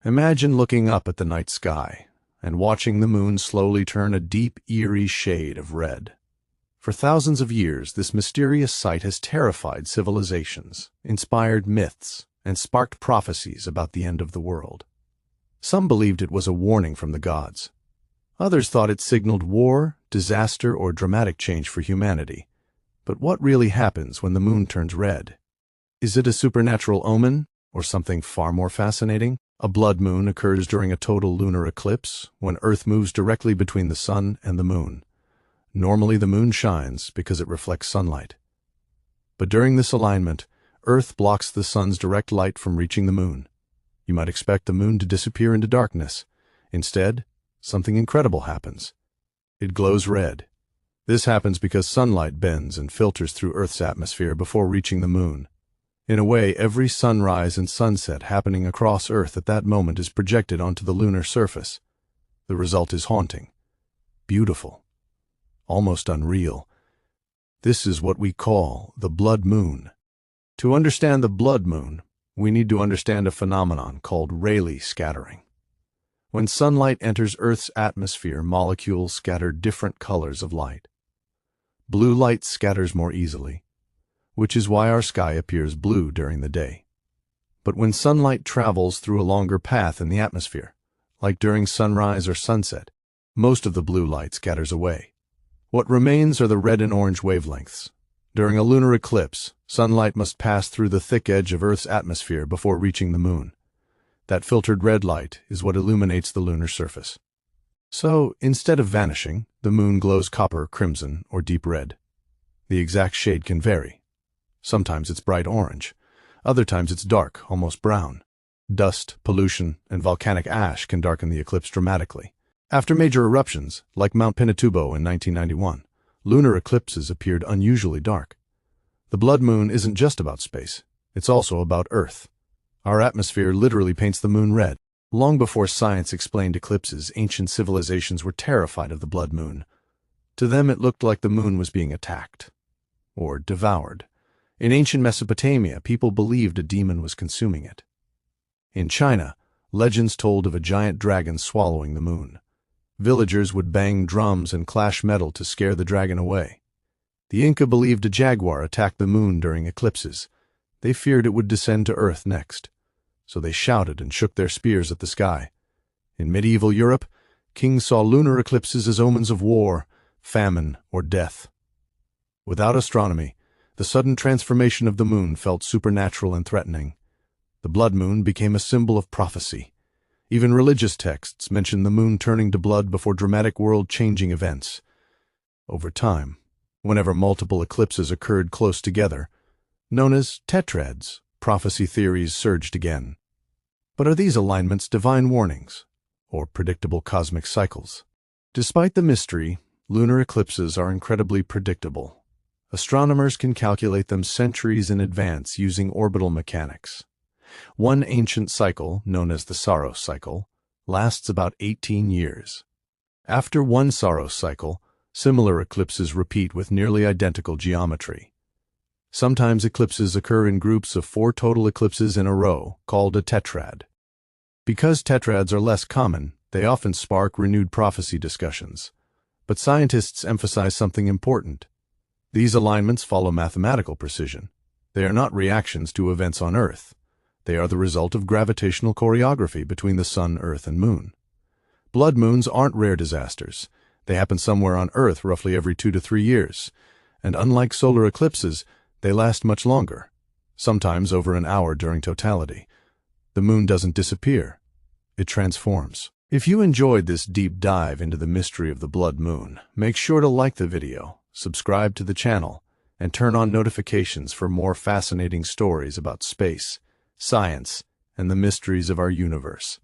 Imagine looking up at the night sky and watching the moon slowly turn a deep, eerie shade of red. For thousands of years, this mysterious sight has terrified civilizations, inspired myths, and sparked prophecies about the end of the world. Some believed it was a warning from the gods. Others thought it signaled war, disaster, or dramatic change for humanity. But what really happens when the moon turns red? Is it a supernatural omen, or something far more fascinating? A blood moon occurs during a total lunar eclipse, when Earth moves directly between the sun and the moon. Normally the moon shines because it reflects sunlight. But during this alignment, Earth blocks the sun's direct light from reaching the moon. You might expect the moon to disappear into darkness. Instead, something incredible happens. It glows red. This happens because sunlight bends and filters through Earth's atmosphere before reaching the moon. In a way, every sunrise and sunset happening across Earth at that moment is projected onto the lunar surface. The result is haunting, beautiful, almost unreal. This is what we call the blood moon. To understand the blood moon, we need to understand a phenomenon called Rayleigh scattering. When sunlight enters Earth's atmosphere, molecules scatter different colors of light. Blue light scatters more easily, which is why our sky appears blue during the day. But when sunlight travels through a longer path in the atmosphere, like during sunrise or sunset, most of the blue light scatters away. What remains are the red and orange wavelengths. During a lunar eclipse, sunlight must pass through the thick edge of Earth's atmosphere before reaching the moon. That filtered red light is what illuminates the lunar surface. So, instead of vanishing, the moon glows copper, crimson, or deep red. The exact shade can vary. Sometimes it's bright orange. Other times it's dark, almost brown. Dust, pollution, and volcanic ash can darken the eclipse dramatically. After major eruptions, like Mount Pinatubo in 1991, lunar eclipses appeared unusually dark. The blood moon isn't just about space. It's also about Earth. Our atmosphere literally paints the moon red. Long before science explained eclipses, ancient civilizations were terrified of the blood moon. To them it looked like the moon was being attacked or devoured. In ancient Mesopotamia, people believed a demon was consuming it. In China, legends told of a giant dragon swallowing the moon. Villagers would bang drums and clash metal to scare the dragon away. The Inca believed a jaguar attacked the moon during eclipses. They feared it would descend to Earth next, so they shouted and shook their spears at the sky. In medieval Europe, kings saw lunar eclipses as omens of war, famine, or death. Without astronomy, the sudden transformation of the moon felt supernatural and threatening. The blood moon became a symbol of prophecy. Even religious texts mention the moon turning to blood before dramatic world-changing events. Over time, whenever multiple eclipses occurred close together, known as tetrads, prophecy theories surged again. But are these alignments divine warnings, or predictable cosmic cycles? Despite the mystery, lunar eclipses are incredibly predictable. Astronomers can calculate them centuries in advance using orbital mechanics. One ancient cycle, known as the Saros cycle, lasts about 18 years. After one Saros cycle, similar eclipses repeat with nearly identical geometry. Sometimes eclipses occur in groups of 4 total eclipses in a row, called a tetrad. Because tetrads are less common, they often spark renewed prophecy discussions. But scientists emphasize something important. These alignments follow mathematical precision. They are not reactions to events on Earth. They are the result of gravitational choreography between the sun, Earth, and moon. Blood moons aren't rare disasters. They happen somewhere on Earth roughly every 2 to 3 years. And unlike solar eclipses, they last much longer, sometimes over an hour during totality. The moon doesn't disappear. It transforms. If you enjoyed this deep dive into the mystery of the blood moon, make sure to like the video, subscribe to the channel, and turn on notifications for more fascinating stories about space, science, and the mysteries of our universe.